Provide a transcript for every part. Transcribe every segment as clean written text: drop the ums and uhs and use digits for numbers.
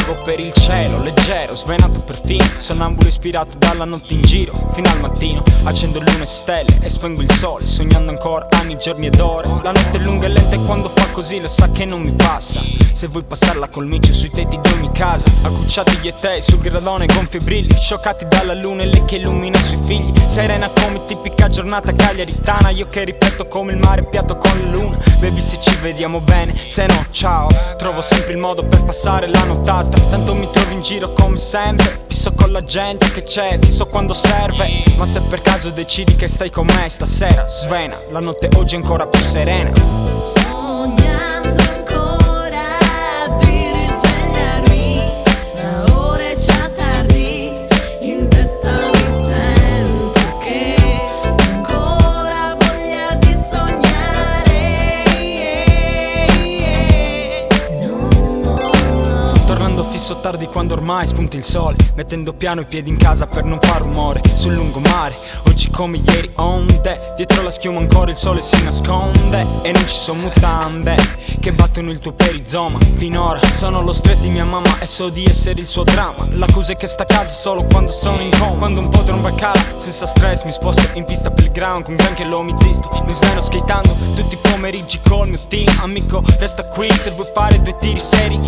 vago per il cielo, leggero, svenato perfino, sonnambulo ispirato dalla notte in giro. Fino al mattino accendo lune e stelle e spengo il sole, sognando ancora anni, giorni ed ore. La notte è lunga e lenta e quando fa così lo sa che non mi passa. Se vuoi passarla col micio sui tetti di ogni casa, accucciati io e te sul gradone gonfi e brilli, scioccati dalla luna e lei che illumina i suoi figli. Serena come tipica giornata cagliaritana, io che rifletto come il mare piatto con la luna. Baby, se ci vediamo bene, se no ciao. Trovo sempre il modo per passare la nottata, tanto mi trovo in giro come sempre. Fisso con la gente che c'è, fisso quando serve. Ma se per caso decidi che stai con me stasera, svena, la notte oggi è ancora più serena. Sognando ancora di risvegliarmi, ma ora è già tardi, in testa mi sento che ho ancora voglia di sognare. Tornando fisso tardi quando ormai spunta il sole, mettendo piano i piedi in casa per non far rumore. Sul lungomare, oggi come ieri onde, dietro la schiuma ancora il sole si nasconde. E non ci sono mutande che battono il tuo perizoma. Finora sono lo stress di mia mamma e so di essere il suo dramma. L'accusa è che sta a casa solo quando sono in coma. Quando un po' tromba cala, senza stress mi sposto in pista per il ground con granché lo mi zisto. Mi sveno skatando tutti i pomeriggi col mio team. Amico resta qui se vuoi fare due tiri seri.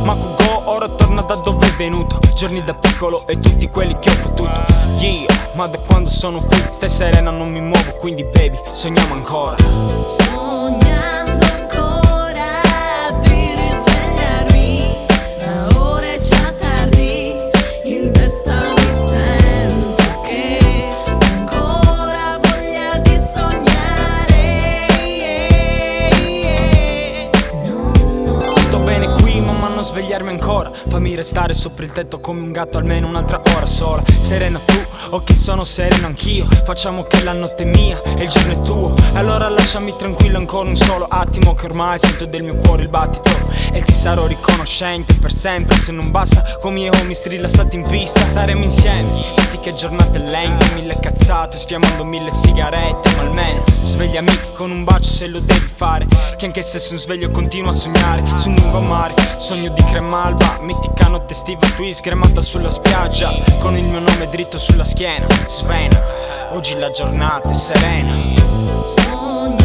Ma Kugo ora torna da dove è venuto, giorni da piccolo e tutti quelli che ho potuto. Yeah, ma da quando sono qui stai serena, non mi muovo, quindi baby sogniamo ancora. Sognando ancora di risvegliarmi, ma ora è già tardi, in testa mi sento che ho ancora voglia di sognare. Sto bene qui ma non svegliarmi ancora, fammi restare sopra il tetto come un gatto almeno un'altra ora sola. Serena tu, ok sono sereno anch'io, facciamo che la notte è mia e il giorno è tuo. Allora lasciami tranquillo ancora un solo attimo, che ormai sento del mio cuore il battito. E ti sarò riconoscente per sempre, se non basta come io mi rilassati in pista. Staremo insieme, metti che giornate lente, mille cazzate, sfiammando mille sigarette. Ma almeno svegliami con un bacio se lo devi fare, che anche se sono sveglio continuo a sognare. Su un lungomare, sogno di crema alba, mitica notte estiva tu schermata sulla spiaggia, con il mio nome dritto sulla schiena. Svena, oggi la giornata è serena. Sognando